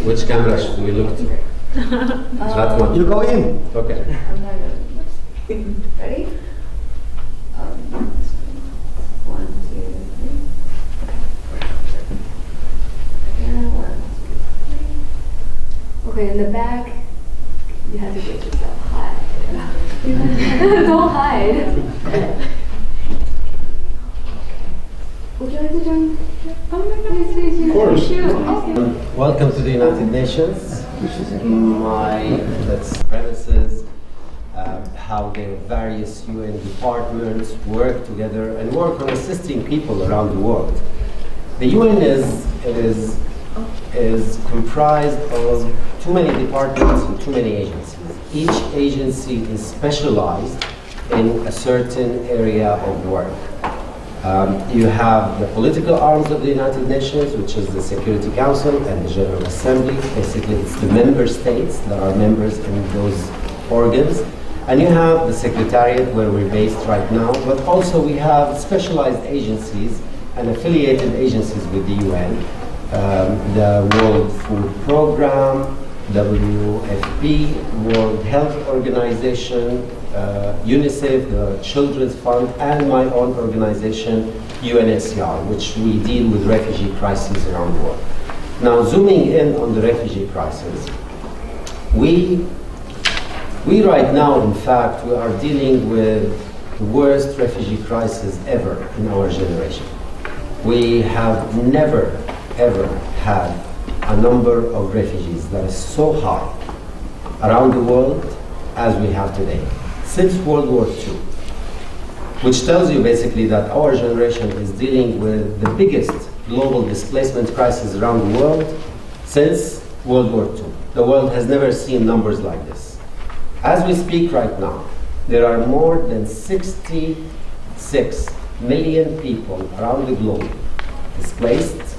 Which camera should we look to? That one. You go in. Okay. I'm not gonna. Ready? 1, 2, 3. Again, 1, 2, 3. Okay, in the back, you have to get yourself high. Don't hide. Would you like to join? Oh my God, please. Of course. Okay. Welcome to the United Nations. My premises, how the various UN departments work together and work on assisting people around the world. The UN is comprised of too many departments and too many agencies. Each agency is specialized in a certain area of work. You have the political arms of the United Nations, which is the Security Council and the General Assembly. Basically, it's the member states that are members in those organs. And you have the Secretariat, where we're based right now, but also we have specialized agencies and affiliated agencies with the UN. The World Food Program, WFP, World Health Organization, UNICEF, the Children's Fund, and my own organization, UNHCR, which we deal with refugee crises around the world. Now, zooming in on the refugee crisis, we right now, in fact, we are dealing with the worst refugee crisis ever in our generation. We have never, ever had a number of refugees that is so high around the world as we have today, since World War II, which tells you basically that our generation is dealing with the biggest global displacement crisis around the world since World War II. The world has never seen numbers like this. As we speak right now, there are more than 66 million people around the globe displaced,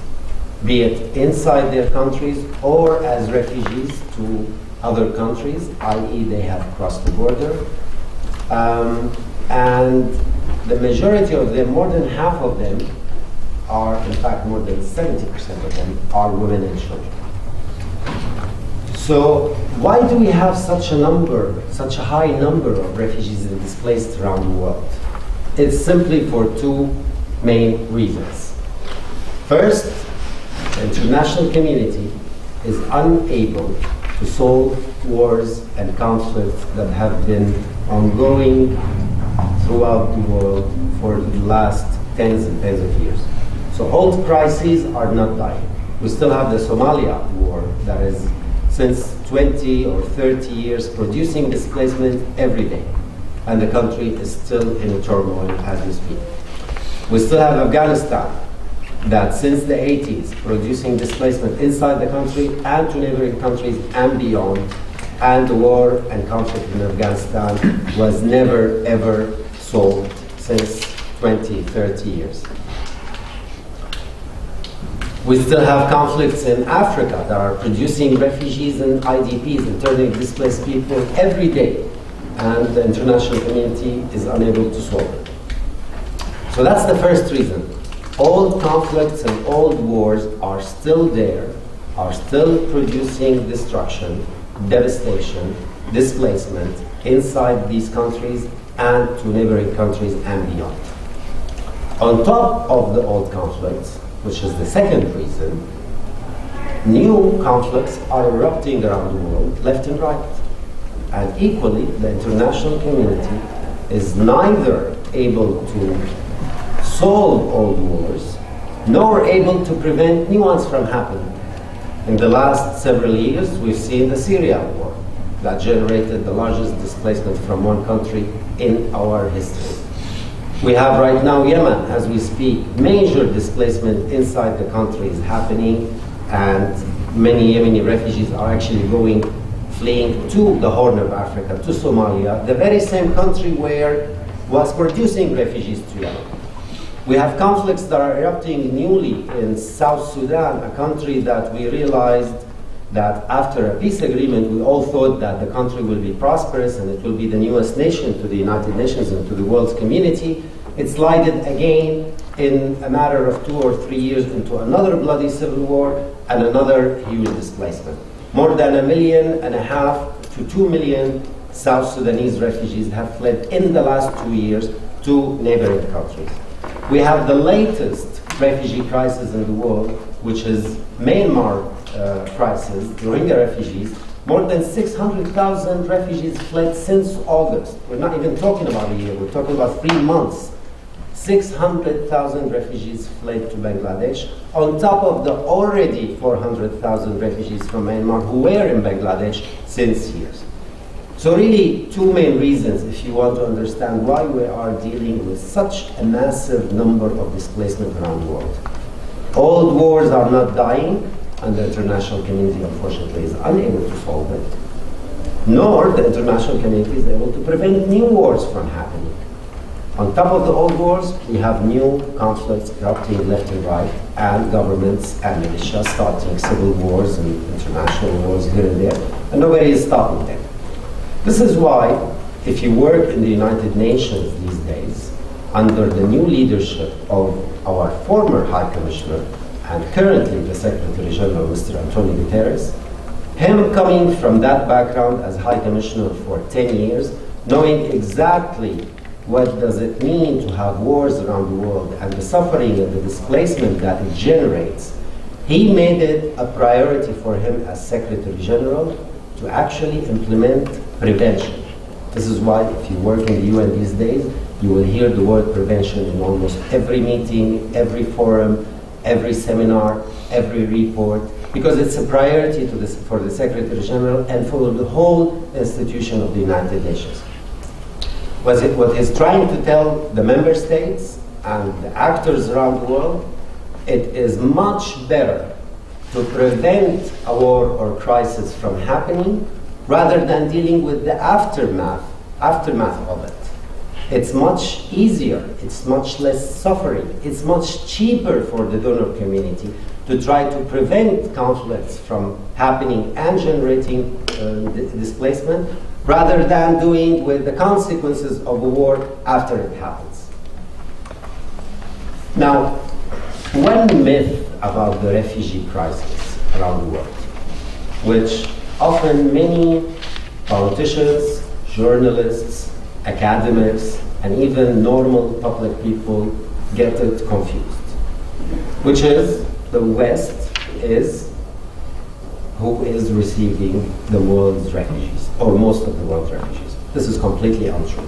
be it inside their countries or as refugees to other countries, i.e. they have crossed the border. And the majority of them, more than half of them, are, in fact, more than 70% of them are women and children. So why do we have such a high number of refugees and displaced around the world? It's simply for two main reasons. First, the international community is unable to solve wars and conflicts that have been ongoing throughout the world for the last tens and tens of years. So old crises are not dying. We still have the Somalia war that is since 20 or 30 years producing displacement every day. And the country is still in turmoil as we speak. We still have Afghanistan that since the 80s producing displacement inside the country and to neighboring countries and beyond. And the war and conflict in Afghanistan was never ever solved since 20, 30 years. We still have conflicts in Africa that are producing refugees and IDPs, internally displaced people every day, and the international community is unable to solve it. So that's the first reason. Old conflicts and old wars are still there, are still producing destruction, devastation, displacement inside these countries and to neighboring countries and beyond. On top of the old conflicts, which is the second reason, new conflicts are erupting around the world, left and right. And equally, the international community is neither able to solve old wars, nor able to prevent new ones from happening. In the last several years, we've seen the Syria war that generated the largest displacement from one country in our history. We have right now Yemen, as we speak, major displacement inside the country is happening, and many Yemeni refugees are actually fleeing to the Horn of Africa, to Somalia, the very same country where was producing refugees to Yemen. We have conflicts that are erupting newly in South Sudan, a country that we realized that after a peace agreement, we all thought that the country will be prosperous and it will be the newest nation to the United Nations and to the world's community. It slided again in a matter of 2 or 3 years into another bloody civil war and another huge displacement. More than 1.5 million to 2 million South Sudanese refugees have fled in the last 2 years to neighboring countries. We have the latest refugee crisis in the world, which is Myanmar crisis, Rohingya refugees. More than 600,000 refugees fled since August. We're not even talking about a year, we're talking about 3 months. 600,000 refugees fled to Bangladesh, on top of the already 400,000 refugees from Myanmar who were in Bangladesh since years. So really, 2 main reasons if you want to understand why we are dealing with such a massive number of displacement around the world. Old wars are not dying, and the international community, unfortunately, is unable to solve it. Nor the international community is able to prevent new wars from happening. On top of the old wars, we have new conflicts erupting left and right, and governments and militia starting civil wars and international wars here and there, and nobody is stopping them. This is why, if you work in the United Nations these days, under the new leadership of our former High Commissioner and currently the Secretary General, Mr. Antonio Guterres, him coming from that background as High Commissioner for 10 years, knowing exactly what does it mean to have wars around the world and the suffering and the displacement that it generates, he made it a priority for him as Secretary General to actually implement prevention. This is why if you work in the UN these days, you will hear the word prevention in almost every meeting, every forum, every seminar, every report, because it's a priority for the Secretary General and for the whole institution of the United Nations. What he's trying to tell the member states and the actors around the world, it is much better to prevent a war or crisis from happening rather than dealing with the aftermath of it. It's much easier, it's much less suffering, it's much cheaper for the donor community to try to prevent conflicts from happening and generating displacement rather than doing with the consequences of a war after it happens. Now, one myth about the refugee crisis around the world, which often many politicians, journalists, academics, and even normal public people get it confused, which is the West is who is receiving the world's refugees, or most of the world's refugees. This is completely untrue.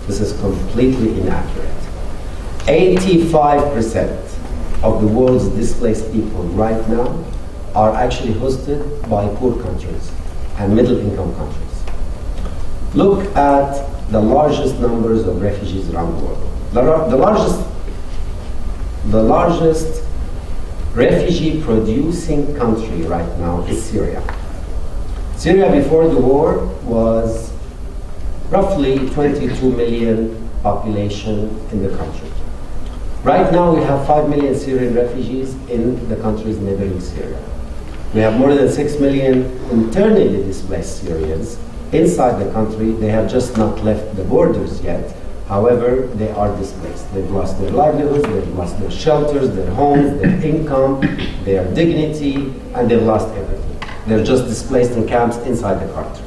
This is completely inaccurate. 85% of the world's displaced people right now are actually hosted by poor countries and middle-income countries. Look at the largest numbers of refugees around the world. The largest refugee-producing country right now is Syria. Syria before the war was roughly 22 million population in the country. Right now we have 5 million Syrian refugees in the countries neighboring Syria. We have more than 6 million internally displaced Syrians inside the country. They have just not left the borders yet. However, they are displaced. They've lost their livelihoods, they've lost their shelters, their homes, their income, their dignity, and they've lost everything. They're just displaced in camps inside the country.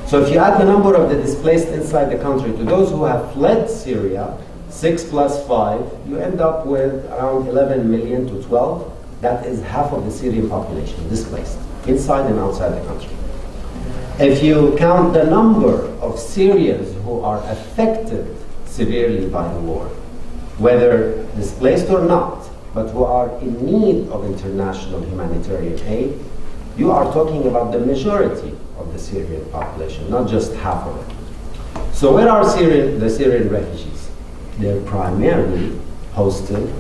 So if you add the number of the displaced inside the country to those who have fled Syria, 6 plus 5, you end up with around 11 million to 12. That is half of the Syrian population displaced, inside and outside the country. If you count the number of Syrians who are affected severely by the war, whether displaced or not, but who are in need of international humanitarian aid, you are talking about the majority of the Syrian population, not just half of it. So where are the Syrian refugees? They're primarily hosted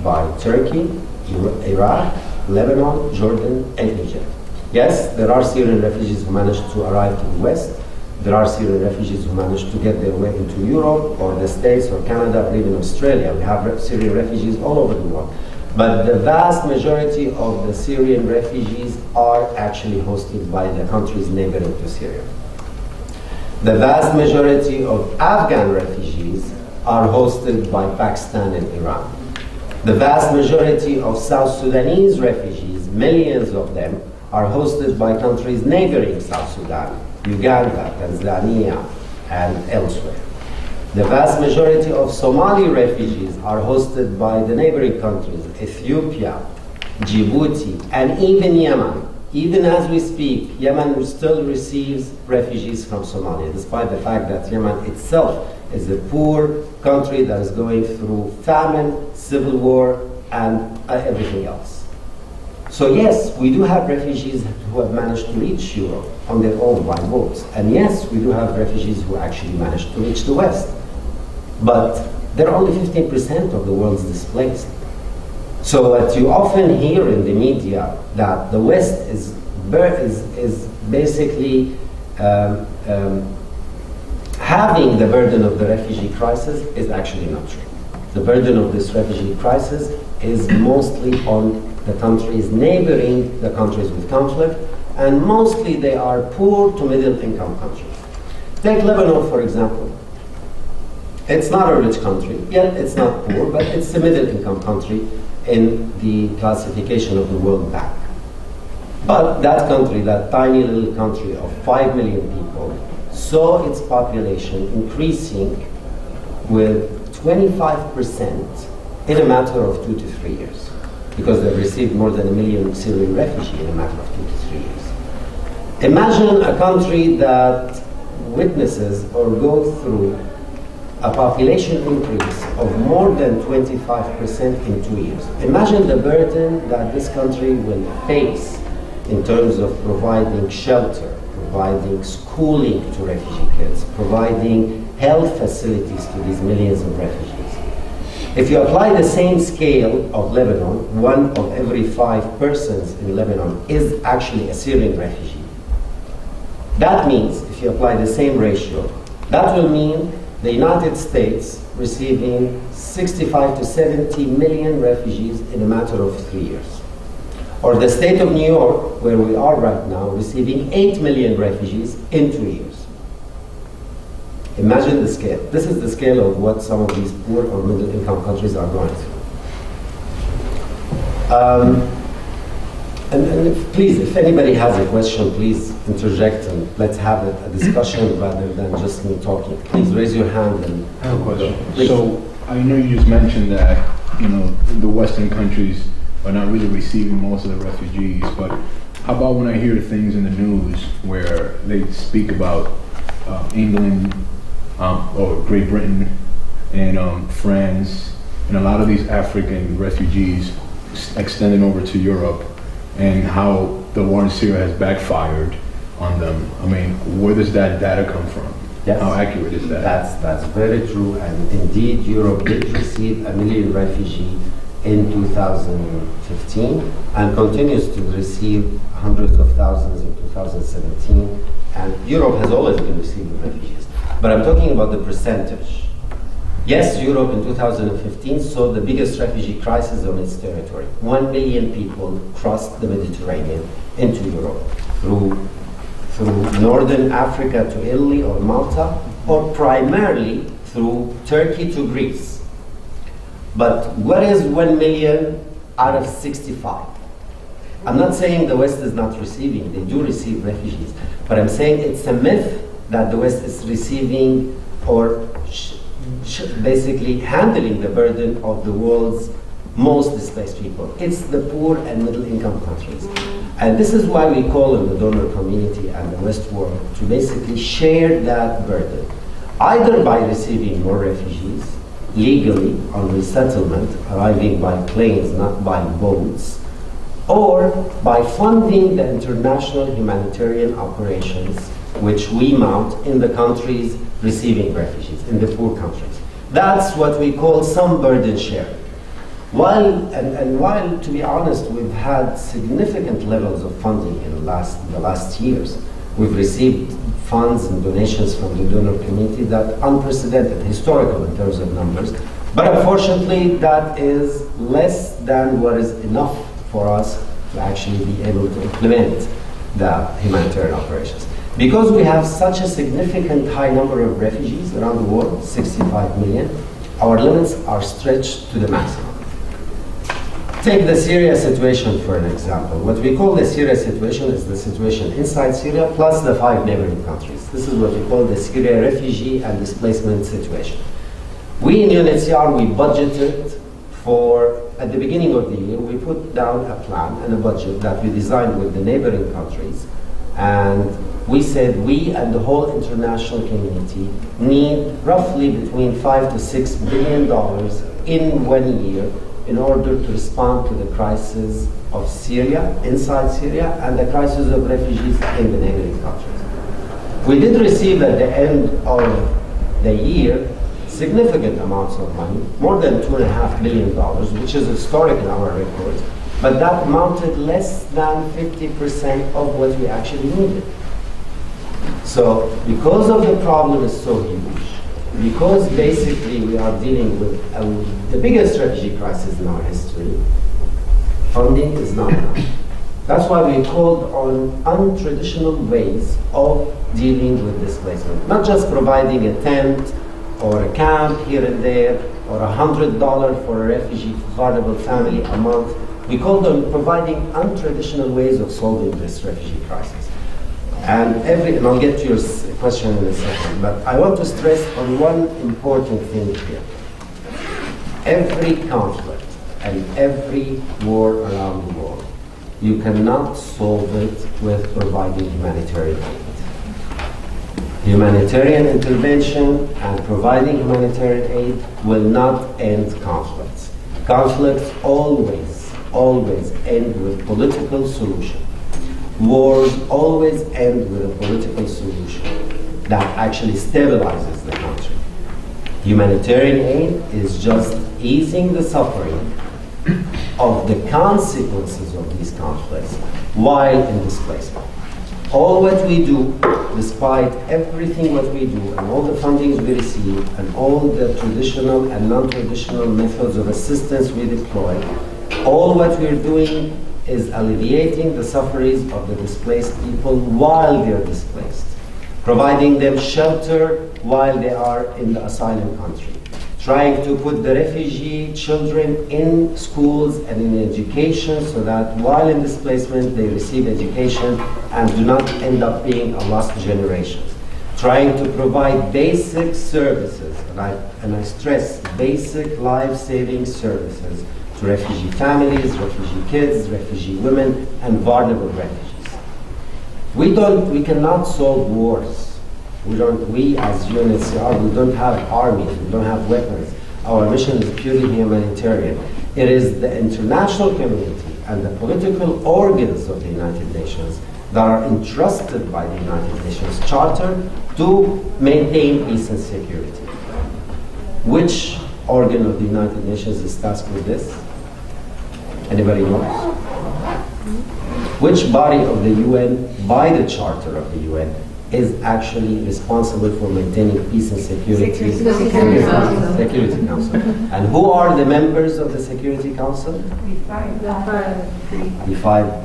by Turkey, Iraq, Lebanon, Jordan, and Egypt. Yes, there are Syrian refugees who managed to arrive to the West. There are Syrian refugees who managed to get their way into Europe or the States or Canada or even Australia. We have Syrian refugees all over the world. But the vast majority of the Syrian refugees are actually hosted by the countries neighboring to Syria. The vast majority of Afghan refugees are hosted by Pakistan and Iran. The vast majority of South Sudanese refugees, millions of them, are hosted by countries neighboring South Sudan, Uganda, Tanzania, and elsewhere. The vast majority of Somali refugees are hosted by the neighboring countries, Ethiopia, Djibouti, and even Yemen. Even as we speak, Yemen still receives refugees from Somalia, despite the fact that Yemen itself is a poor country that is going through famine, civil war, and everything else. So yes, we do have refugees who have managed to reach Europe on their own by boats. And yes, we do have refugees who actually managed to reach the West. But they're only 15% of the world's displaced. So what you often hear in the media, that the West is basically having the burden of the refugee crisis, is actually not true. The burden of this refugee crisis is mostly on the countries neighboring the countries with conflict, and mostly they are poor to middle income countries. Take Lebanon, for example. It's not a rich country, yet it's not poor, but it's a middle income country in the classification of the World Bank. But that country, that tiny little country of 5 million people, saw its population increasing with 25% in a matter of 2 to 3 years, because they've received more than 1 million Syrian refugees in a matter of 2 to 3 years. Imagine a country that witnesses or goes through a population increase of more than 25% in 2 years. Imagine the burden that this country will face in terms of providing shelter, providing schooling to refugee kids, providing health facilities to these millions of refugees. If you apply the same scale of Lebanon, 1 of every 5 persons in Lebanon is actually a Syrian refugee. That means, if you apply the same ratio, that will mean the United States receiving 65 to 70 million refugees in a matter of 3 years. Or the state of New York, where we are right now, receiving 8 million refugees in 2 years. Imagine the scale. This is the scale of what some of these poor or middle income countries are going through. Please, if anybody has a question, please interject and let's have a discussion rather than just me talking. Please raise your hand. And I have a question. Please. So I know you just mentioned that the Western countries are not really receiving most of the refugees, but how about when I hear things in the news where they speak about England or Great Britain and France and a lot of these African refugees extending over to Europe, and how the war in Syria has backfired on them? I mean, where does that data come from? Yes. How accurate is that? That's very true, and indeed Europe did receive 1 million refugees in 2015 and continues to receive hundreds of thousands in 2017, and Europe has always been receiving refugees. But I'm talking about the percentage. Yes, Europe in 2015 saw the biggest refugee crisis on its territory. 1 million people crossed the Mediterranean into Europe through northern Africa to Italy or Malta, or primarily through Turkey to Greece. But what is 1 million out of 65? I'm not saying the West is not receiving, they do receive refugees, but I'm saying it's a myth that the West is receiving or basically handling the burden of the world's most displaced people. It's the poor and middle income countries. And this is why we call on the donor community and the West world to basically share that burden, either by receiving more refugees legally on resettlement, arriving by planes, not by boats, or by funding the international humanitarian operations which we mount in the countries receiving refugees, in the poor countries. That's what we call some burden sharing. While, to be honest, we've had significant levels of funding in the last years. We've received funds and donations from the donor community that unprecedented, historical in terms of numbers. But unfortunately, that is less than what is enough for us to actually be able to implement the humanitarian operations. Because we have such a significant high number of refugees around the world, 65 million, our limits are stretched to the maximum. Take the Syria situation for an example. What we call the Syria situation is the situation inside Syria plus the 5 neighboring countries. This is what we call the Syria refugee and displacement situation. We in UNHCR, we budgeted for, at the beginning of the year, we put down a plan and a budget that we designed with the neighboring countries. And we said we and the whole international community need roughly between $5 to $6 billion in 1 year in order to respond to the crisis of Syria, inside Syria, and the crisis of refugees in the neighboring countries. We did receive at the end of the year significant amounts of money, more than $2.5 billion, which is historic in our records, but that amounted less than 50% of what we actually needed. So because of the problem is so huge, because basically we are dealing with the biggest refugee crisis in our history, funding is not enough. That's why we called on untraditional ways of dealing with displacement. Not just providing a tent or a camp here and there, or $100 for a refugee vulnerable family a month. We called on providing untraditional ways of solving this refugee crisis. And I'll get to your question in a second, but I want to stress on one important thing here. Every conflict and every war around the world, you cannot solve it with providing humanitarian aid. Humanitarian intervention and providing humanitarian aid will not end conflicts. Conflicts always end with political solution. Wars always end with a political solution that actually stabilizes the country. Humanitarian aid is just easing the suffering of the consequences of these conflicts while in displacement. All what we do, despite everything what we do and all the fundings we receive and all the traditional and non-traditional methods of assistance we deploy, all what we're doing is alleviating the sufferings of the displaced people while they're displaced, providing them shelter while they are in the asylum country, trying to put the refugee children in schools and in education so that while in displacement they receive education and do not end up being a lost generation, trying to provide basic services, and I stress basic life-saving services to refugee families, refugee kids, refugee women, and vulnerable refugees. We cannot solve wars. We as UNHCR, we don't have armies, we don't have weapons. Our mission is purely humanitarian. It is the international community and the political organs of the United Nations that are entrusted by the United Nations Charter to maintain peace and security. Which organ of the United Nations is tasked with this? Anybody knows? Which body of the UN, by the Charter of the UN, is actually responsible for maintaining peace and security? Security Council. And who are the members of the Security Council? The five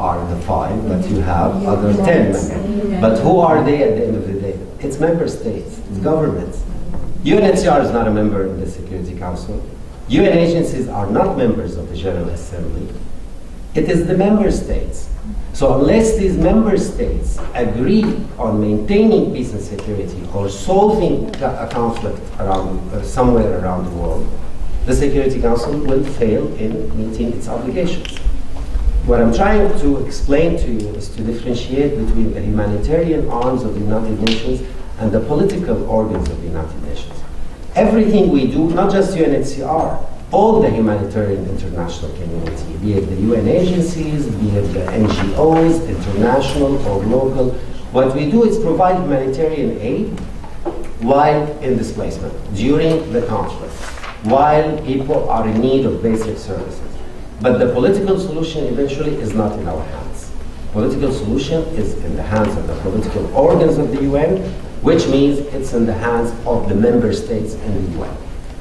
are the five, but you have other 10 members. But who are they at the end of the day? It's member states, it's governments. UNHCR is not a member of the Security Council. UN agencies are not members of the General Assembly. It is the member states. So unless these member states agree on maintaining peace and security or solving a conflict somewhere around the world, the Security Council will fail in meeting its obligations. What I'm trying to explain to you is to differentiate between the humanitarian arms of the United Nations and the political organs of the United Nations. Everything we do, not just UNHCR, all the humanitarian international community, be it the UN agencies, be it the NGOs, international or local, what we do is provide humanitarian aid while in displacement, during the conflict, while people are in need of basic services. But the political solution eventually is not in our hands. Political solution is in the hands of the political organs of the UN, which means it's in the hands of the member states in the UN.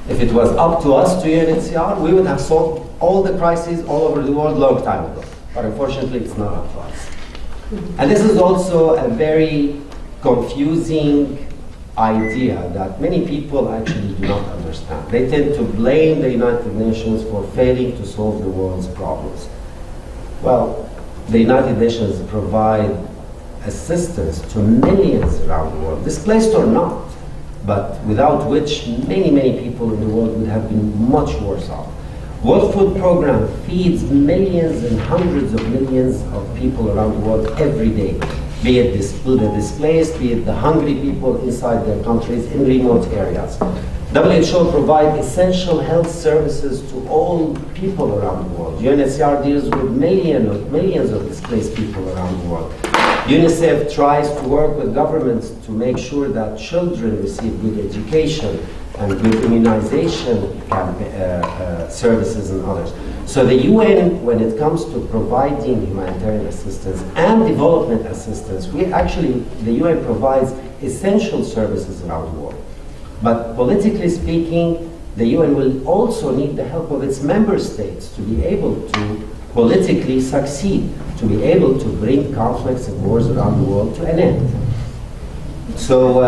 If it was up to us, to UNHCR, we would have solved all the crises all over the world long time ago. But unfortunately, it's not up to us. And this is also a very confusing idea that many people actually do not understand. They tend to blame the United Nations for failing to solve the world's problems. Well, the United Nations provide assistance to millions around the world, displaced or not, but without which many, many people in the world would have been much worse off. World Food Program feeds millions and hundreds of millions of people around the world every day, be it the displaced, be it the hungry people inside their countries in remote areas. WHO provides essential health services to all people around the world. UNHCR deals with millions of displaced people around the world. UNICEF tries to work with governments to make sure that children receive good education and good immunization services and others. So the UN, when it comes to providing humanitarian assistance and development assistance, the UN provides essential services around the world. But politically speaking, the UN will also need the help of its member states to be able to politically succeed, to be able to bring conflicts and wars around the world to an end. So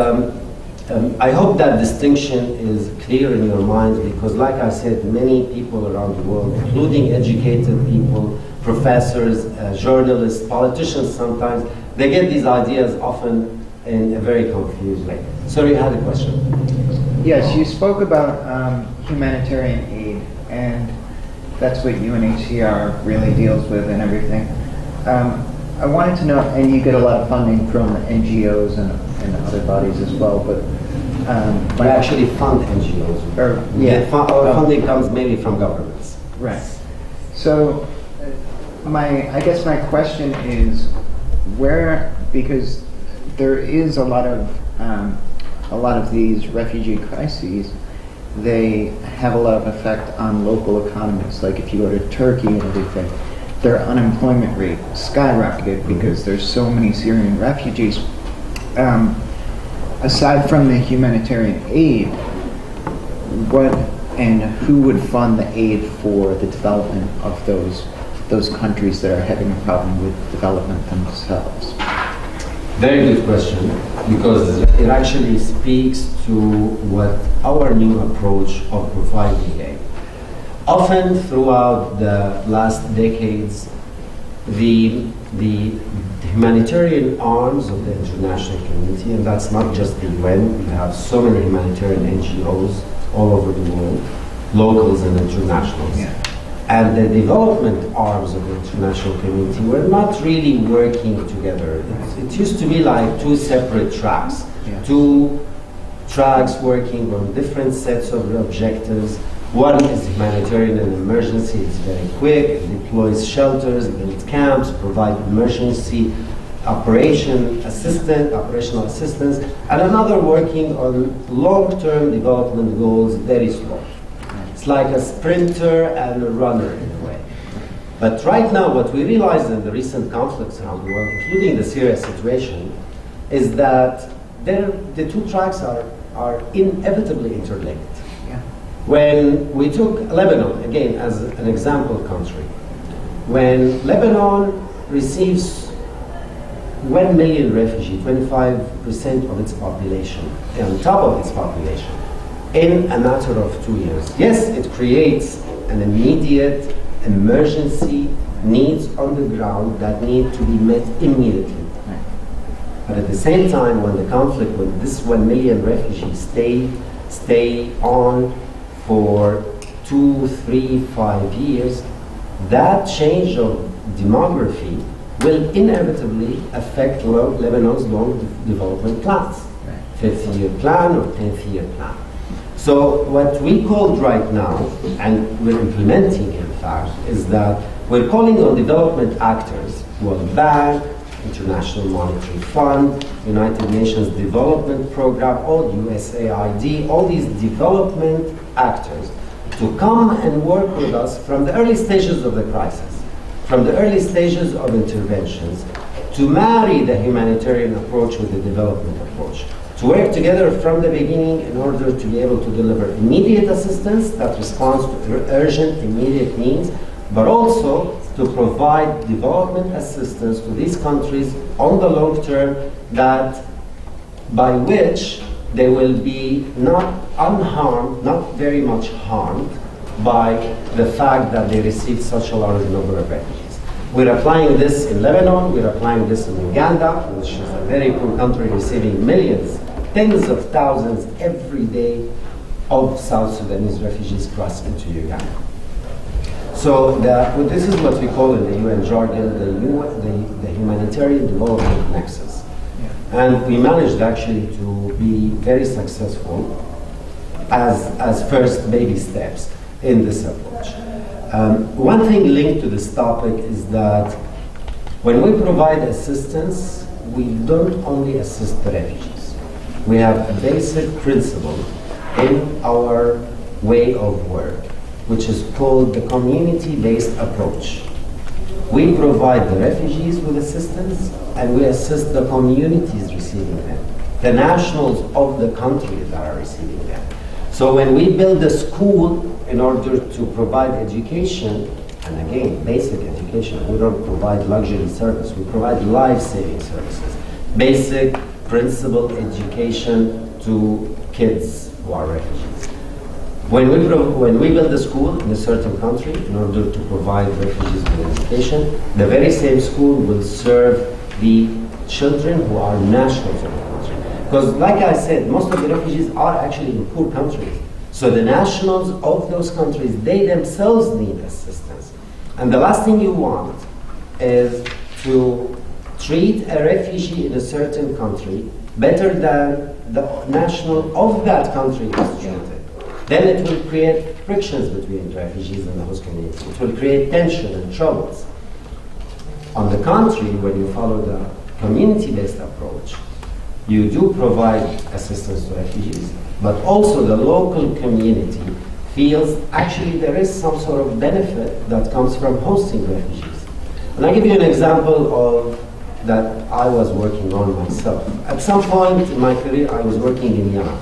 I hope that distinction is clear in your mind, because like I said, many people around the world, including educated people, professors, journalists, politicians sometimes, they get these ideas often in a very confused way. Sorry, you had a question? Yes, you spoke about humanitarian aid, and that's what UNHCR really deals with and everything. I wanted to know, and you get a lot of funding from NGOs and other bodies as well, but we actually fund NGOs. Our funding comes mainly from governments. Right. So I guess my question is, because there is a lot of these refugee crises, they have a lot of effect on local economies. Like if you go to Turkey and everything, their unemployment rate skyrocketed because there's so many Syrian refugees. Aside from the humanitarian aid, what and who would fund the aid for the development of those countries that are having a problem with development themselves? Very good question, because it actually speaks to what our new approach of providing aid. Often throughout the last decades, the humanitarian arms of the international community, and that's not just the UN, we have so many humanitarian NGOs all over the world, locals and internationals. Yeah. And the development arms of the international community were not really working together. It used to be like two separate tracks, two tracks working on different sets of objectives. One is humanitarian and emergency. It's very quick, it deploys shelters, builds camps, provides emergency operational assistance, and another working on long-term development goals, very slow. It's like a sprinter and a runner in a way. But right now, what we realize in the recent conflicts around the world, including the Syria situation, is that the two tracks are inevitably interlinked. When we took Lebanon, again, as an example country, when Lebanon receives 1 million refugees, 25% of its population, on top of its population, in a matter of 2 years. Yes, it creates an immediate emergency needs on the ground that need to be met immediately. But at the same time, when the conflict with this 1 million refugees stay on for 2, 3, 5 years, that change of demography will inevitably affect Lebanon's long development plans, 50-year plan or 10th-year plan. So what we called right now, and we're implementing in fact, is that we're calling on development actors, World Bank, International Monetary Fund, United Nations Development Program, all USAID, all these development actors to come and work with us from the early stages of the crisis, from the early stages of interventions, to marry the humanitarian approach with the development approach, to work together from the beginning in order to be able to deliver immediate assistance that responds to urgent, immediate needs, but also to provide development assistance to these countries on the long term, that by which they will be not unharmed, not very much harmed by the fact that they received such a large number of refugees. We're applying this in Lebanon, we're applying this in Uganda, which is a very poor country receiving millions, tens of thousands every day of South Sudanese refugees cross into Uganda. So this is what we call in the UN jargon the humanitarian development nexus. And we managed actually to be very successful as first baby steps in this approach. One thing linked to this topic is that when we provide assistance, we don't only assist the refugees. We have a basic principle in our way of work, which is called the community-based approach. We provide the refugees with assistance, and we assist the communities receiving them, the nationals of the country that are receiving them. So when we build a school in order to provide education, and again, basic education, we don't provide luxury service, we provide life-saving services, basic principle education to kids who are refugees. When we build a school in a certain country in order to provide refugees with education, the very same school will serve the children who are nationals of the country. Because like I said, most of the refugees are actually in poor countries. So the nationals of those countries, they themselves need assistance. And the last thing you want is to treat a refugee in a certain country better than the national of that country is treated. Then it will create frictions between refugees and the host community. It will create tension and troubles. On the contrary, when you follow the community-based approach, you do provide assistance to refugees, but also the local community feels actually there is some sort of benefit that comes from hosting refugees. And I'll give you an example of that I was working on myself. At some point in my career, I was working in Yemen.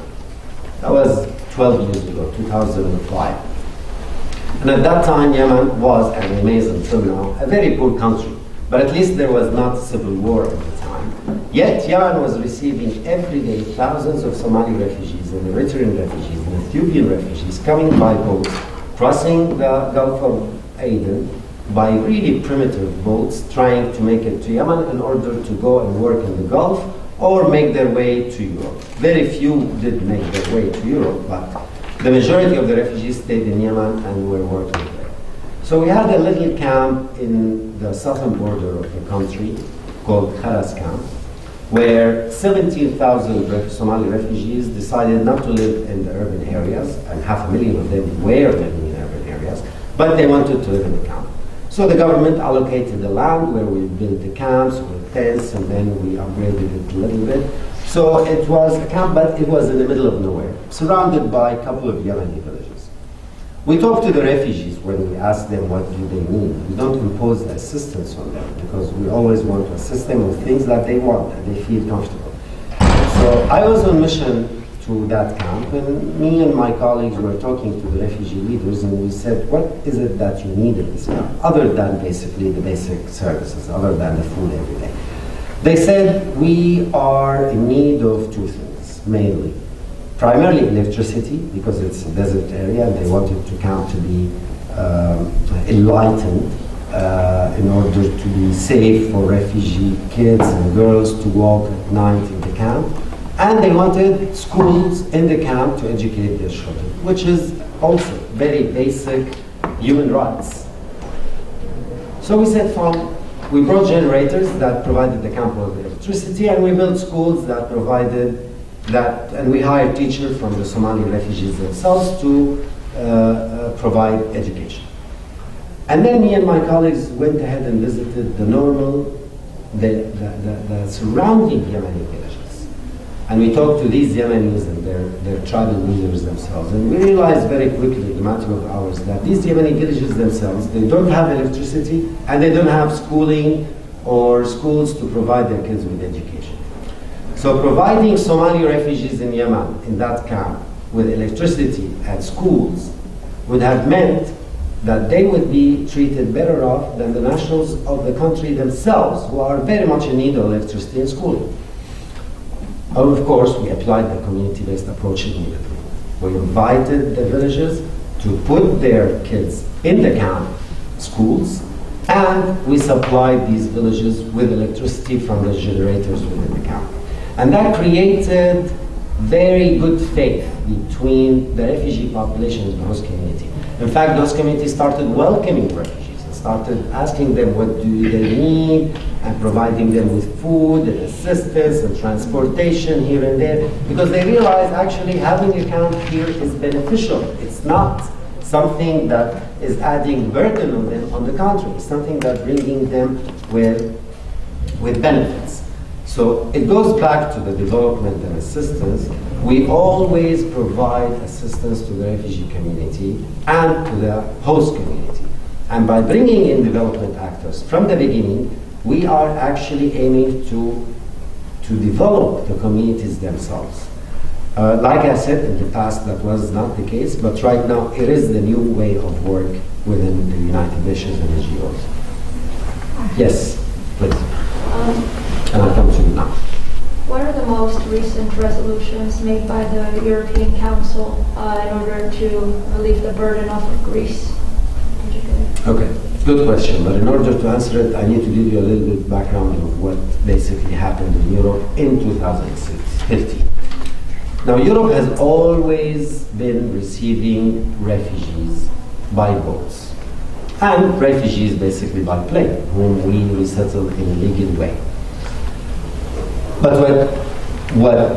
That was 12 years ago, 2005. And at that time, Yemen was, and remains until now, a very poor country. But at least there was not civil war at the time. Yet Yemen was receiving every day thousands of Somali refugees and Eritrean refugees and Ethiopian refugees coming by boats, crossing the Gulf of Aden by really primitive boats, trying to make it to Yemen in order to go and work in the Gulf or make their way to Europe. Very few did make their way to Europe, but the majority of the refugees stayed in Yemen and were working there. So we had a little camp in the southern border of the country called Khalas camp, where 17,000 Somali refugees decided not to live in the urban areas, and 500,000 of them were living in urban areas, but they wanted to live in the camp. So the government allocated the land where we built the camps with tents, and then we upgraded it a little bit. So it was a camp, but it was in the middle of nowhere, surrounded by a couple of Yemeni villages. We talked to the refugees when we asked them what do they need. We don't impose assistance on them because we always want to assist them with things that they want and they feel comfortable. So I was on mission to that camp, and me and my colleagues were talking to the refugee leaders, and we said, what is it that you need in this camp, other than basically the basic services, other than the food every day? They said, we are in need of two things, mainly. Primarily electricity, because it's a desert area, and they wanted the camp to be enlightened in order to be safe for refugee kids and girls to walk at night in the camp. And they wanted schools in the camp to educate their children, which is also very basic human rights. So we said, fine. We brought generators that provided the camp with electricity, and we built schools that provided that, and we hired teachers from the Somali refugees themselves to provide education. And then me and my colleagues went ahead and visited the surrounding Yemeni villages. And we talked to these Yemenis and their tribal leaders themselves. And we realized very quickly, in a matter of hours, that these Yemeni villages themselves, they don't have electricity and they don't have schooling or schools to provide their kids with education. So providing Somali refugees in Yemen, in that camp, with electricity and schools would have meant that they would be treated better off than the nationals of the country themselves, who are very much in need of electricity and schooling. And of course, we applied the community-based approach immediately. We invited the villages to put their kids in the camp schools, and we supplied these villages with electricity from the generators within the camp. And that created very good faith between the refugee population and the host community. In fact, those communities started welcoming refugees and started asking them what do they need and providing them with food and assistance and transportation here and there, because they realized actually having a camp here is beneficial. It's not something that is adding burden on them, on the contrary, it's something that bringing them with benefits. So it goes back to the development and assistance. We always provide assistance to the refugee community and to the host community. And by bringing in development actors from the beginning, we are actually aiming to develop the communities themselves. Like I said, in the past that was not the case, but right now it is the new way of work within the United Nations and NGOs. Yes, please. And I'll come to you now. What are the most recent resolutions made by the European Council in order to relieve the burden off of Greece? Okay, good question. But in order to answer it, I need to give you a little bit background of what basically happened in Europe in 2015. Now, Europe has always been receiving refugees by boats, and refugees basically by plane, whom we resettled in a legal way. But what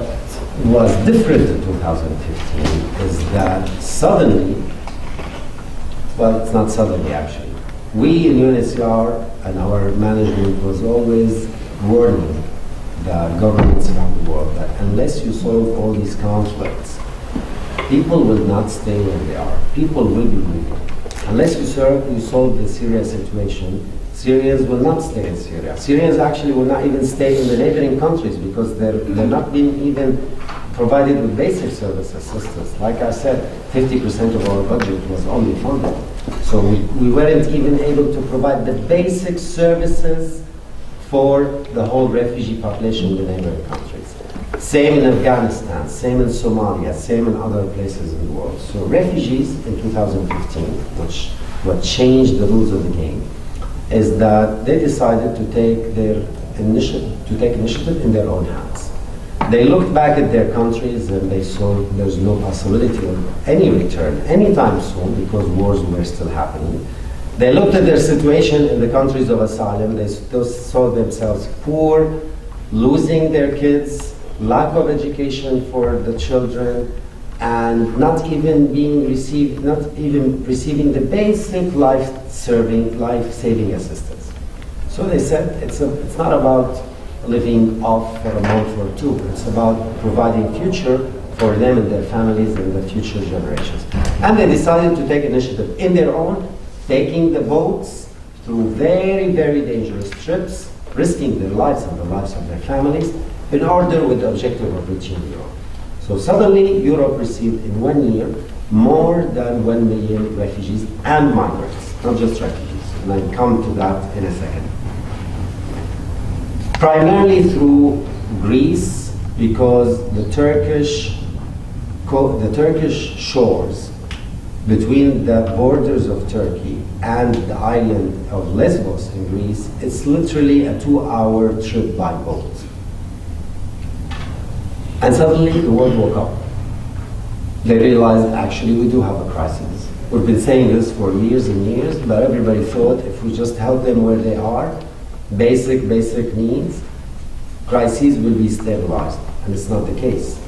was different in 2015 is that suddenly, well, it's not suddenly actually, we in UNHCR and our management was always warning the governments around the world that unless you solve all these conflicts, people will not stay where they are. People will be moving. Unless you solve the Syria situation, Syrians will not stay in Syria. Syrians actually will not even stay in the neighboring countries because they're not being even provided with basic service assistance. Like I said, 50% of our budget was only funded. So we weren't even able to provide the basic services for the whole refugee population in the neighboring countries. Same in Afghanistan, same in Somalia, same in other places in the world. So refugees in 2015, what changed the rules of the game, is that they decided to take initiative in their own hands. They looked back at their countries and they saw there's no possibility of any return anytime soon because wars were still happening. They looked at their situation in the countries of asylum. They saw themselves poor, losing their kids, lack of education for the children, and not even receiving the basic life-saving assistance. So they said it's not about living off for a month or two. It's about providing future for them and their families and the future generations. And they decided to take initiative in their own, taking the boats through very, very dangerous trips, risking their lives and the lives of their families in order with the objective of reaching Europe. So suddenly Europe received in 1 year more than 1 million refugees and migrants, not just refugees. And I'll come to that in a second. Primarily through Greece, because the Turkish shores between the borders of Turkey and the island of Lesbos in Greece, it's literally a 2-hour trip by boat. And suddenly the world woke up. They realized actually we do have a crisis. We've been saying this for years and years, but everybody thought if we just help them where they are, basic needs, crises will be stabilized, and it's not the case.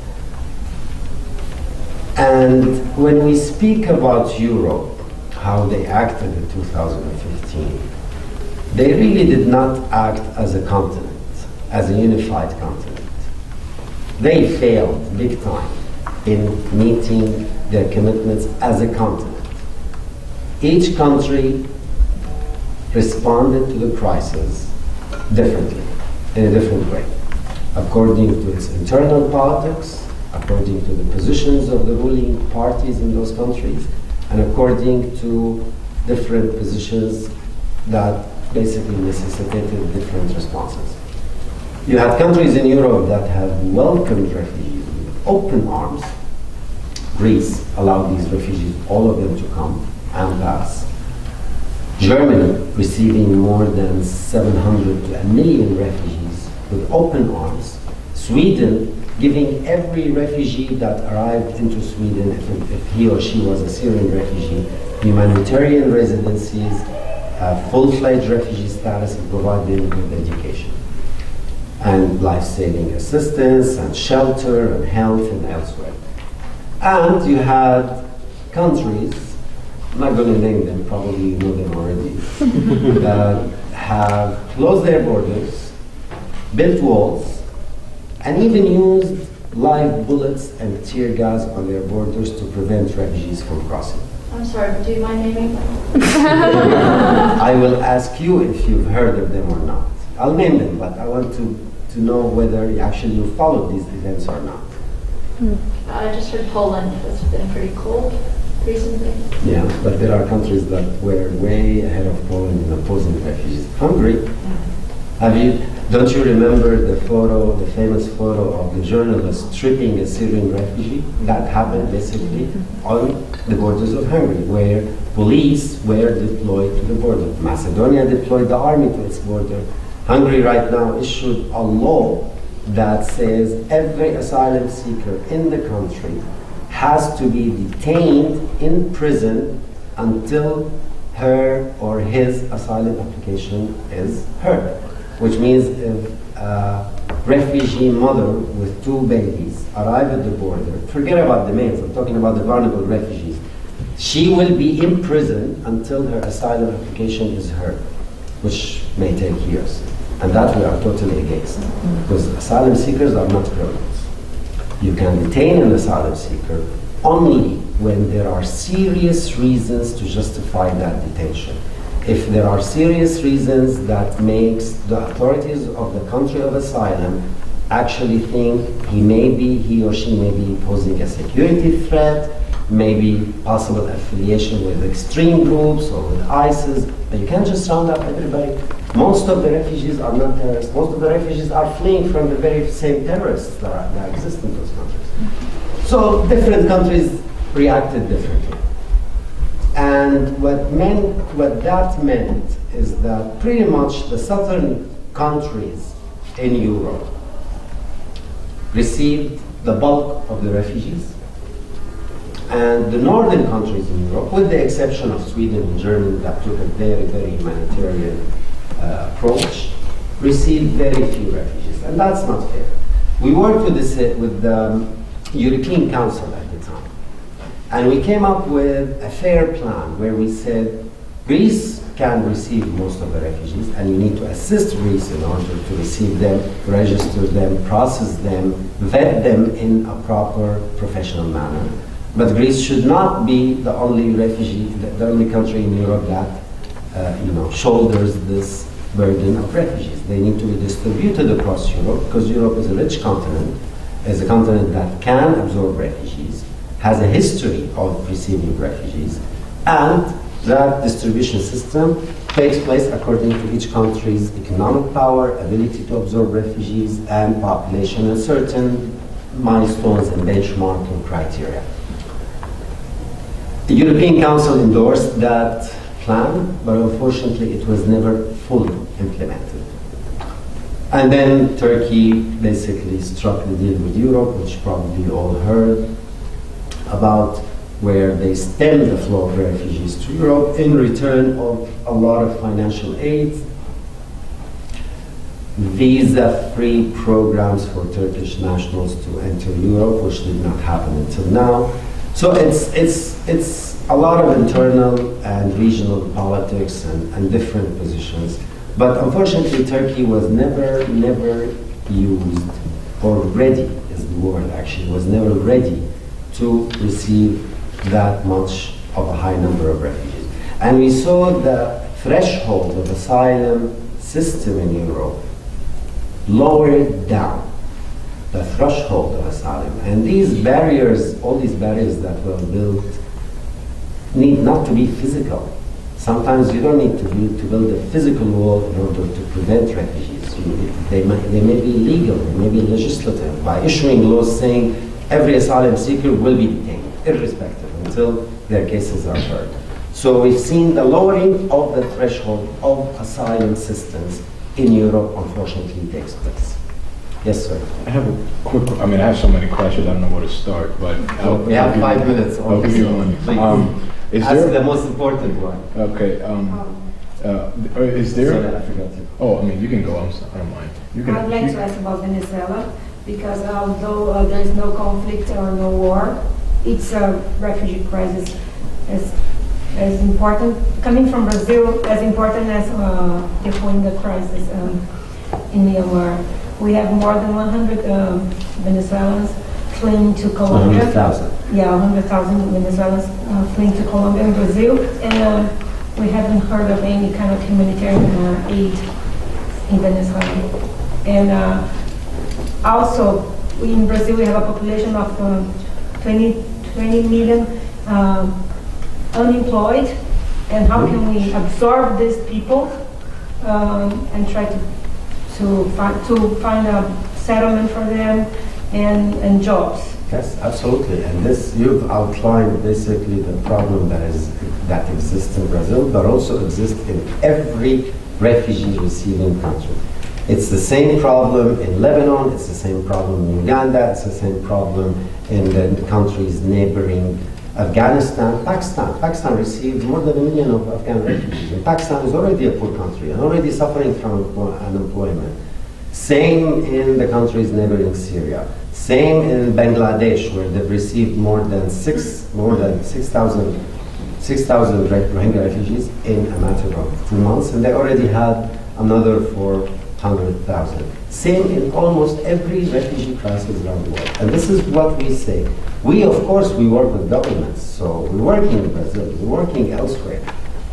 And when we speak about Europe, how they acted in 2015, they really did not act as a continent, as a unified continent. They failed big time in meeting their commitments as a continent. Each country responded to the crisis differently, in a different way, according to its internal politics, according to the positions of the ruling parties in those countries, and according to different positions that basically necessitated different responses. You had countries in Europe that have welcomed refugees with open arms. Greece allowed these refugees, all of them, to come and pass. Germany receiving more than 700 to 1 million refugees with open arms. Sweden giving every refugee that arrived into Sweden, if he or she was a Syrian refugee, humanitarian residencies, full-fledged refugee status, and provide them with education and life-saving assistance and shelter and health and elsewhere. And you had countries, I'm not going to name them, probably you know them already, that have closed their borders, built walls, and even used live bullets and tear gas on their borders to prevent refugees from crossing. I'm sorry, but do you mind naming them? I will ask you if you've heard of them or not. I'll name them, but I want to know whether actually you followed these events or not. I just heard Poland has been pretty cold recently. Yeah, but there are countries that were way ahead of Poland in opposing refugees. Hungary. Don't you remember the photo, the famous photo of the journalist stripping a Syrian refugee? That happened basically on the borders of Hungary, where police were deployed to the border. Macedonia deployed the army to its border. Hungary right now issued a law that says every asylum seeker in the country has to be detained in prison until her or his asylum application is heard. Which means if a refugee mother with 2 babies arrive at the border, forget about the males, I'm talking about the vulnerable refugees, she will be in prison until her asylum application is heard, which may take years. And that we are totally against, because asylum seekers are not criminals. You can detain an asylum seeker only when there are serious reasons to justify that detention. If there are serious reasons that makes the authorities of the country of asylum actually think he or she may be posing a security threat, maybe possible affiliation with extreme groups or with ISIS, but you can't just round up everybody. Most of the refugees are not terrorists. Most of the refugees are fleeing from the very same terrorists that exist in those countries. So different countries reacted differently. And what that meant is that pretty much the southern countries in Europe received the bulk of the refugees, and the northern countries in Europe, with the exception of Sweden and Germany that took a very, very humanitarian approach, received very few refugees, and that's not fair. We worked with the European Council at the time, and we came up with a fair plan where we said Greece can receive most of the refugees, and you need to assist Greece in order to receive them, register them, process them, vet them in a proper professional manner. But Greece should not be the only the only country in Europe that shoulders this burden of refugees. They need to be distributed across Europe, because Europe is a rich continent, is a continent that can absorb refugees, has a history of receiving refugees, and that distribution system takes place according to each country's economic power, ability to absorb refugees, and population, and certain milestones and benchmarking criteria. The European Council endorsed that plan, but unfortunately it was never fully implemented. And then Turkey basically struck the deal with Europe, which probably you all heard about, where they stemmed the flow of refugees to Europe in return of a lot of financial aid, visa-free programs for Turkish nationals to enter Europe, which did not happen until now. So it's a lot of internal and regional politics and different positions. But unfortunately, Turkey was never used, or ready is the word actually, was never ready to receive that much of a high number of refugees. And we saw the threshold of asylum system in Europe lowered down, the threshold of asylum. And these barriers, all these barriers that were built, need not to be physical. Sometimes you don't need to build a physical wall in order to prevent refugees. They may be legal, they may be legislative, by issuing laws saying every asylum seeker will be detained, irrespective, until their cases are heard. So we've seen the lowering of the threshold of asylum systems in Europe, unfortunately, takes place. Yes, sir. I have a quick, I mean, I have so many questions, I don't know where to start, but We have 5 minutes. I'll give you one. Is That's there, the most important one. okay, is there, Sorry, I forgot to. oh, I mean, you can go, I don't mind. You can. I'd like to ask about Venezuela, because although there is no conflict or no war, it's a refugee crisis as important, coming from Brazil, as important as the Rohingya crisis in Myanmar. We have more than 100 Venezuelans fleeing to Colombia. 100,000. Yeah, 100,000 Venezuelans fleeing to Colombia and Brazil, and we haven't heard of any kind of humanitarian aid in Venezuela. And also, in Brazil, we have a population of 20 million unemployed, and how can we absorb these people and try to find a settlement for them and jobs? Yes, absolutely. And this, you've outlined basically the problem that exists in Brazil, but also exists in every refugee receiving country. It's the same problem in Lebanon, it's the same problem in Uganda, it's the same problem in the countries neighboring Afghanistan, Pakistan. Pakistan received more than 1 million of Afghan refugees. And Pakistan is already a poor country and already suffering from unemployment. Same in the countries neighboring Syria. Same in Bangladesh, where they've received more than 6,000 Rohingya refugees in a matter of 2 months, and they already had another 400,000. Same in almost every refugee crisis around the world. And this is what we say. We, of course, we work with governments, so we're working in Brazil, we're working elsewhere,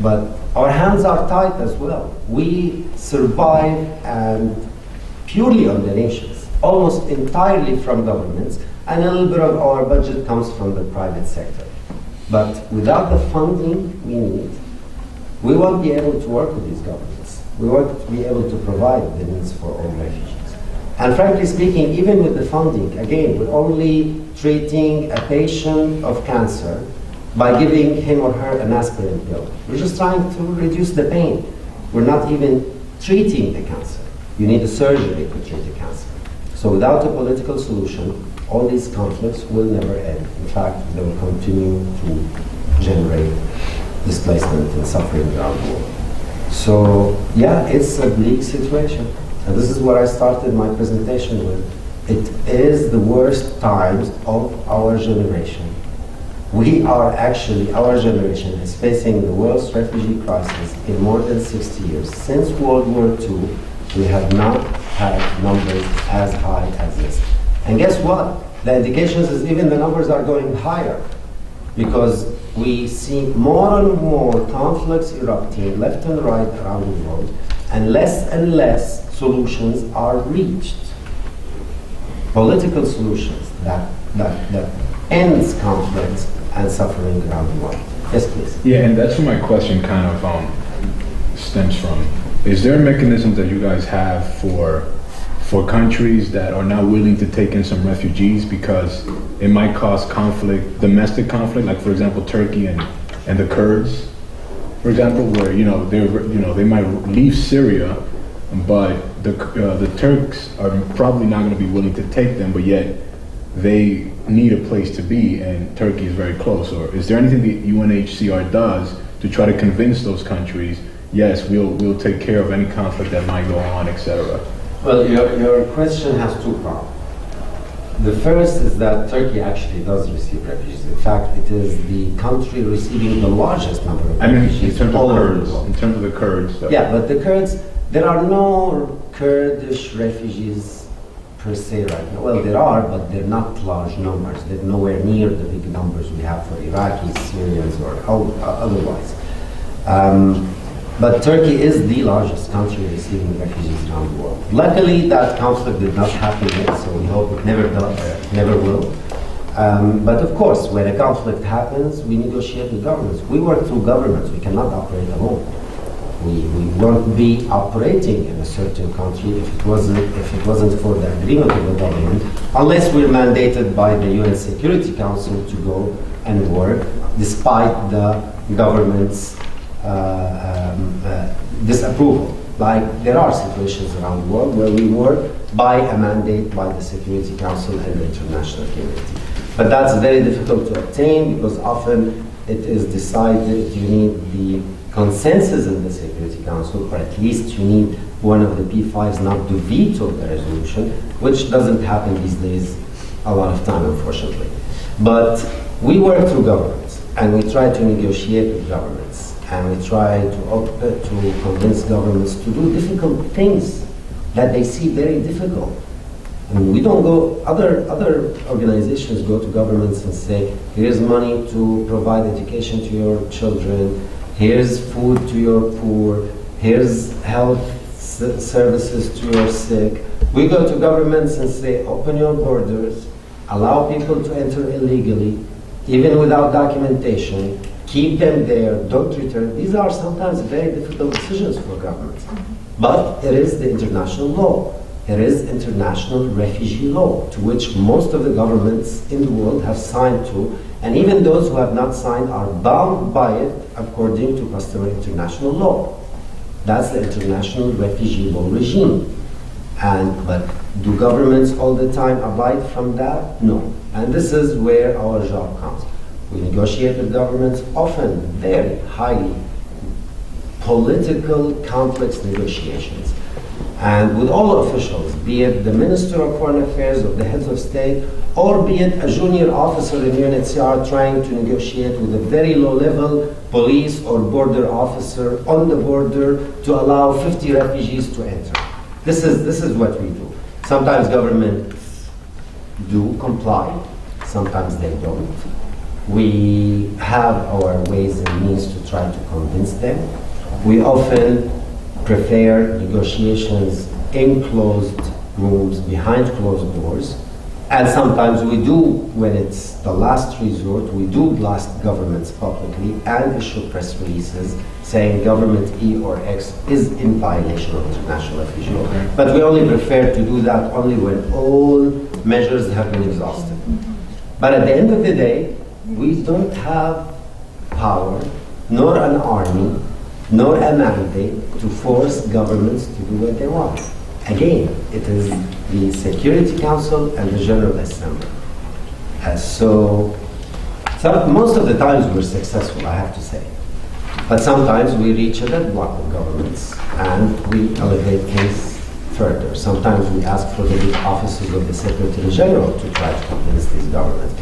but our hands are tied as well. We survive and purely on donations, almost entirely from governments, and a little bit of our budget comes from the private sector. But without the funding we need, we won't be able to work with these governments. We won't be able to provide the needs for all refugees. And frankly speaking, even with the funding, again, we're only treating a patient of cancer by giving him or her an aspirin pill. We're just trying to reduce the pain. We're not even treating the cancer. You need a surgery to treat the cancer. So without a political solution, all these conflicts will never end. In fact, they will continue to generate displacement and suffering around the world. So yeah, it's a bleak situation. And this is what I started my presentation with. It is the worst times of our generation. We are actually, our generation is facing the worst refugee crisis in more than 60 years. Since World War II, we have not had numbers as high as this. And guess what? The indications is even the numbers are going higher, because we see more and more conflicts erupting left and right around the world, and less solutions are reached. Political solutions that ends conflicts and suffering around the world. Yes, please. Yeah, and that's where my question kind of stems from. Is there a mechanism that you guys have for countries that are not willing to take in some refugees because it might cause conflict, domestic conflict, like for example Turkey and the Kurds, for example, where they might leave Syria, but the Turks are probably not going to be willing to take them, but yet they need a place to be, and Turkey is very close. Or is there anything the UNHCR does to try to convince those countries, yes, we'll take care of any conflict that might go on, etc.? Well, your question has two parts. The first is that Turkey actually does receive refugees. In fact, it is the country receiving the largest number of refugees. In terms of the Kurds. Yeah, but the Kurds, there are no Kurdish refugees per se right now. Well, there are, but they're not large numbers. They're nowhere near the big numbers we have for Iraqis, Syrians, or otherwise. But Turkey is the largest country receiving refugees around the world. Luckily, that conflict did not happen yet, so we hope it never does, never will. But of course, when a conflict happens, we negotiate with governments. We work through governments. We cannot operate alone. We won't be operating in a certain country if it wasn't for the agreement of the government, unless we're mandated by the UN Security Council to go and work, despite the government's disapproval. Like there are situations around the world where we work by a mandate by the Security Council and the international community. But that's very difficult to obtain because often it is decided you need the consensus in the Security Council, or at least you need one of the P5s not to veto the resolution, which doesn't happen these days a lot of time, unfortunately. But we work through governments, and we try to negotiate with governments, and we try to convince governments to do difficult things that they see very difficult. I mean, we don't go, other organizations go to governments and say, here's money to provide education to your children, here's food to your poor, here's health services to your sick. We go to governments and say, open your borders, allow people to enter illegally, even without documentation, keep them there, don't return. These are sometimes very difficult decisions for governments. But it is the international law. It is international refugee law, to which most of the governments in the world have signed to, and even those who have not signed are bound by it according to customary international law. That's the international refugee law regime. But do governments all the time abide from that? No. And this is where our job comes. We negotiate with governments, often very highly political, complex negotiations. And with all officials, be it the Minister of Foreign Affairs or the heads of state, or be it a junior officer in UNHCR trying to negotiate with a very low-level police or border officer on the border to allow 50 refugees to enter. This is what we do. Sometimes governments do comply, sometimes they don't. We have our ways and means to try to convince them. We often prefer negotiations in closed rooms, behind closed doors. And sometimes we do, when it's the last resort, we do blast governments publicly and issue press releases saying government E or X is in violation of international refugee law. Okay. But we only prefer to do that only when all measures have been exhausted. But at the end of the day, we don't have power, nor an army, nor a mandate to force governments to do what they want. Again, it is the Security Council and the General Assembly. So most of the times we're successful, I have to say. But sometimes we reach a deadlock with governments and we elevate things further. Sometimes we ask for the offices of the Secretary General to try to convince these governments.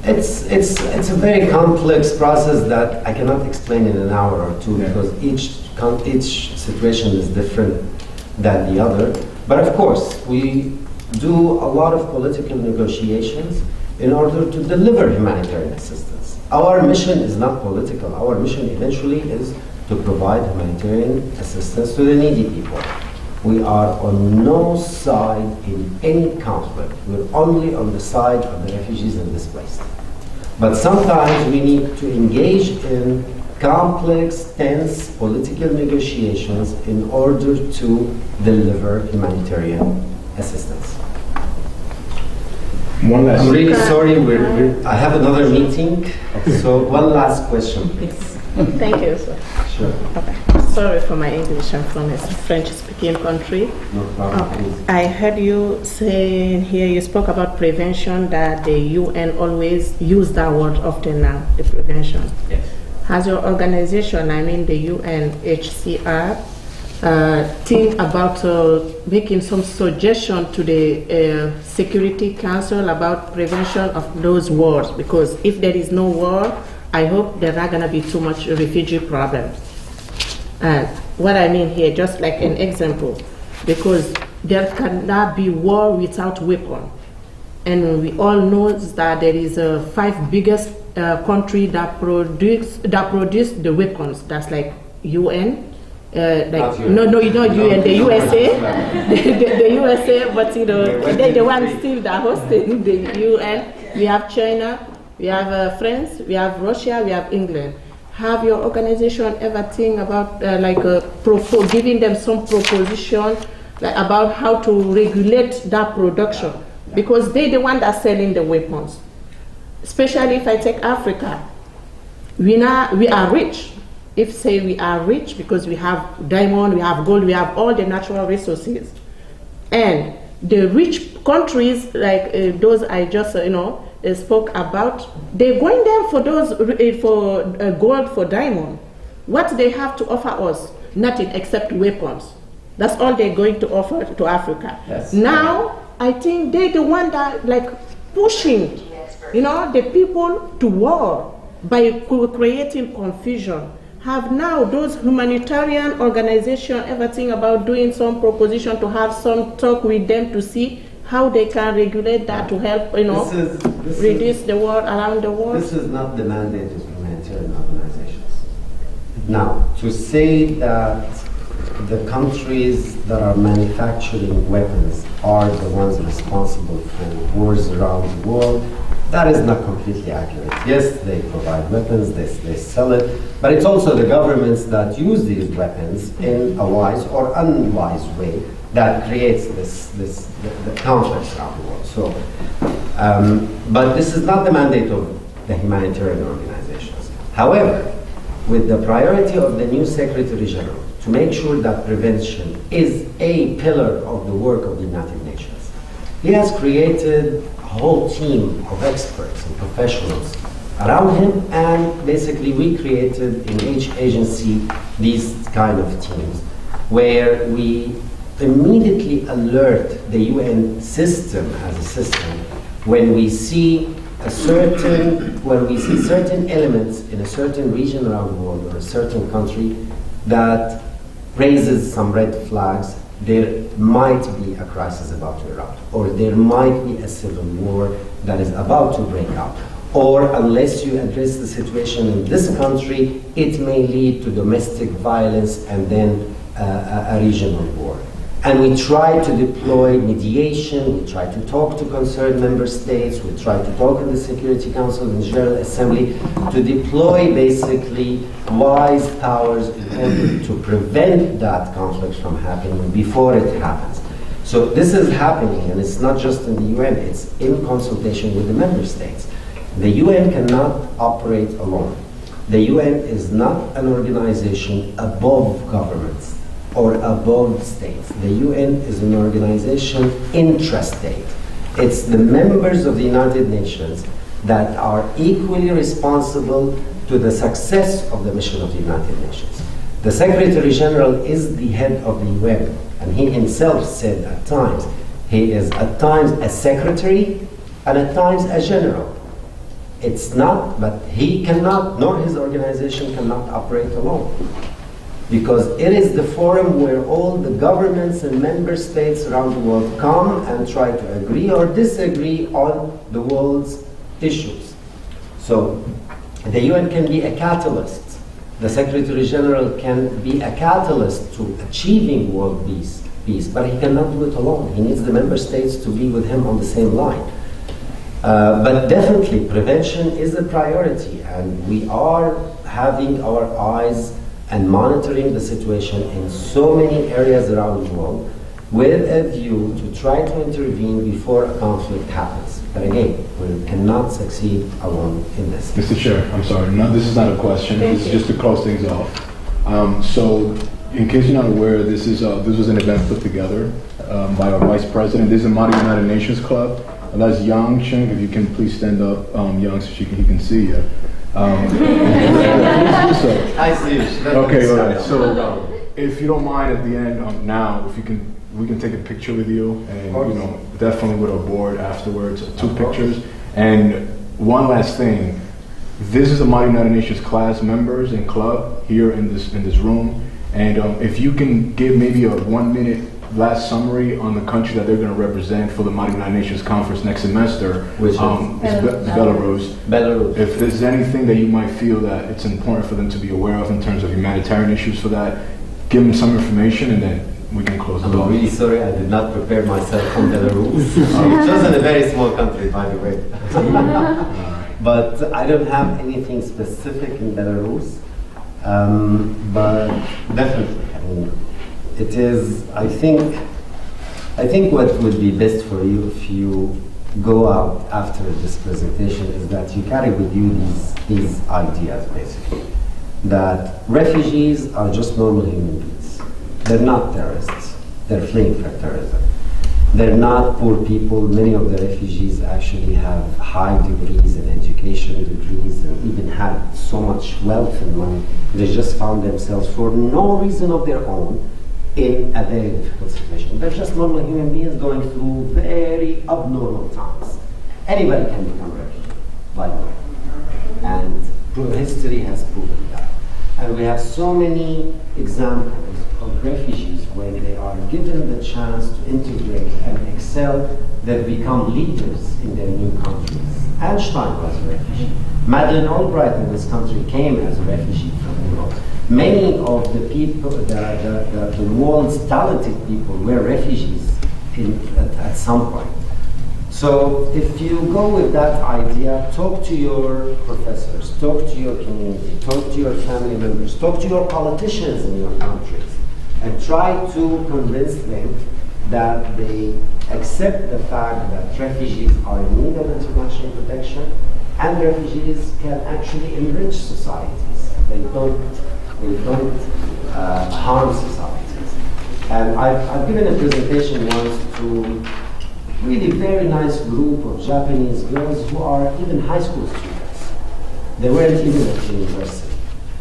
It's a very complex process that I cannot explain in an hour or two, because each situation is different than the other. But of course, we do a lot of political negotiations in order to deliver humanitarian assistance. Our mission is not political. Our mission eventually is to provide humanitarian assistance to the needy people. We are on no side in any conflict. We're only on the side of the refugees and displaced. But sometimes we need to engage in complex, tense political negotiations in order to deliver humanitarian assistance. One last. I'm really sorry, I have another meeting, so one last question, please. Thank you, sir. Sure. Okay. Sorry for my English, I'm from a French-speaking country. No problem, please. I heard you saying here, you spoke about prevention, that the UN always use that word often now, the prevention. Yes. Has your organization, I mean the UNHCR, think about making some suggestion to the Security Council about prevention of those wars? Because if there is no war, I hope there are going to be too much refugee problems. And what I mean here, just like an example, because there cannot be war without weapon. And we all know that there is a 5 biggest country that produce the weapons. That's like UN, Not UN. no, not UN, the USA, the USA, but you know, they're the ones still that hosting the UN. We have China, we have France, we have Russia, we have England. Have your organization ever think about giving them some proposition about how to regulate that production? Because they're the one that's selling the weapons. Especially if I take Africa, we are rich. If say we are rich because we have diamond, we have gold, we have all the natural resources, and the rich countries like those I just spoke about, they're going there for those for gold, for diamond. What they have to offer us? Nothing except weapons. That's all they're going to offer to Africa. Yes. Now I think they're the one that pushing, the people to war by creating confusion. Have now those humanitarian organizations ever think about doing some proposition to have some talk with them to see how they can regulate that to help, reduce the war around the world? This is not the mandate of humanitarian organizations. Now, to say that the countries that are manufacturing weapons are the ones responsible for wars around the world, that is not completely accurate. Yes, they provide weapons, they sell it, but it's also the governments that use these weapons in a wise or unwise way that creates the conflicts around the world. So, but this is not the mandate of the humanitarian organizations. However, with the priority of the new Secretary General to make sure that prevention is a pillar of the work of the United Nations, he has created a whole team of experts and professionals around him, and basically we created in each agency these kind of teams where we immediately alert the UN system as a system when we see certain elements in a certain region around the world or a certain country that raises some red flags. There might be a crisis about to erupt, or there might be a civil war that is about to break out, or unless you address the situation in this country, it may lead to domestic violence and then a regional war. And we try to deploy mediation, we try to talk to concerned member states, we try to talk to the Security Council and General Assembly to deploy basically wise powers in order to prevent that conflict from happening before it happens. So this is happening, and it's not just in the UN, it's in consultation with the member states. The UN cannot operate alone. The UN is not an organization above governments or above states. The UN is an organization intrastate. It's the members of the United Nations that are equally responsible to the success of the mission of the United Nations. The Secretary General is the head of the UN, and he himself said at times, he is at times a secretary and at times a general. It's not, but he cannot, nor his organization cannot operate alone, because it is the forum where all the governments and member states around the world come and try to agree or disagree on the world's issues. So the UN can be a catalyst. The Secretary General can be a catalyst to achieving world peace, but he cannot do it alone. He needs the member states to be with him on the same line. But definitely prevention is a priority, and we are having our eyes and monitoring the situation in so many areas around the world with a view to try to intervene before a conflict happens. But again, we cannot succeed alone in this. Mr. Chair, I'm sorry, this is not a question, this is just to close things off. So, in case you're not aware, this was an event put together by our Vice President. This is the Mahdi United Nations Club. That's Yang Cheng, if you can please stand up, Yang, so he can see you. Please do so. I see. Okay, all right. So, if you don't mind, at the end now, if you can, we can take a picture with you, and definitely with our board afterwards. 2 pictures. And one last thing, this is the Mahdi United Nations class members and club here in this room. And if you can give maybe a 1-minute last summary on the country that they're going to represent for the Mahdi United Nations conference next semester, which is Belarus. Belarus. If there's anything that you might feel that it's important for them to be aware of in terms of humanitarian issues for that, give them some information and then we can close the I'm door. really sorry, I did not prepare myself on Belarus. It was in a very small country, by the way. But I don't have anything specific in Belarus. But definitely, I mean, it is, I think what would be best for you if you go out after this presentation is that you carry with you these ideas, basically. That refugees are just normal human beings. They're not terrorists. They're fleeing from terrorism. They're not poor people. Many of the refugees actually have high degrees in education degrees and even have so much wealth and money. They just found themselves for no reason of their own in a very difficult situation. They're just normal human beings going through very abnormal times. Anybody can become a refugee, by the way. And history has proven that. And we have so many examples of refugees when they are given the chance to integrate and excel, they become leaders in their new countries. Einstein was a refugee. Madeleine Albright in this country came as a refugee from Europe. Many of the people, the world's talented people were refugees at some point. So if you go with that idea, talk to your professors, talk to your community, talk to your family members, talk to your politicians in your countries, and try to convince them that they accept the fact that refugees are in need of international protection and refugees can actually enrich societies. They don't harm societies. And I've given a presentation once to really very nice group of Japanese girls who are even high school students. They weren't even at university.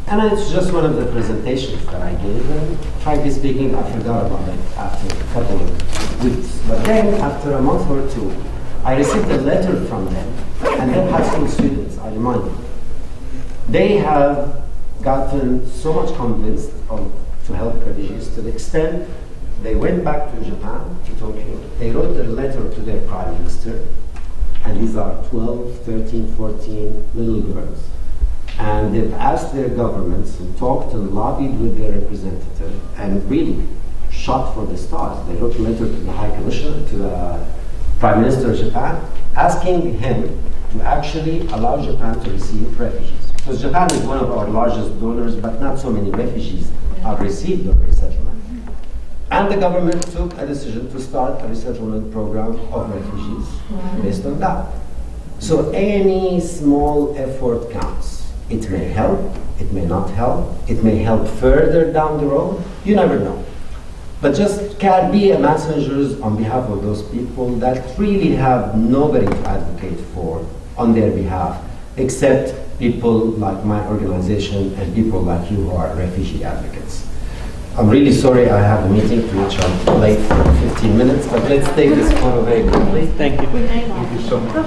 And it's just one of the presentations that I gave them. Frankly speaking, I forgot about it after a couple of weeks. But then, after a month or two, I received a letter from them, and they're high school students, I remind you. They have gotten so much convinced to help refugees to the extent they went back to Japan, to Tokyo. They wrote a letter to their prime minister, and these are 12, 13, 14 little girls. And they've asked their governments and talked and lobbied with their representative and really shot for the stars. They wrote a letter to the High Commissioner, to the Prime Minister of Japan, asking him to actually allow Japan to receive refugees. Because Japan is one of our largest donors, but not so many refugees are received during resettlement. And the government took a decision to start a resettlement program of refugees based on that. So any small effort counts. It may help, it may not help, it may help further down the road, you never know. But just can be a messengers on behalf of those people that really have nobody to advocate for on their behalf, except people like my organization and people like you who are refugee advocates. I'm really sorry I have a meeting to which I'm late for 15 minutes, but let's take this photo very quickly. Thank you. Thank you so much.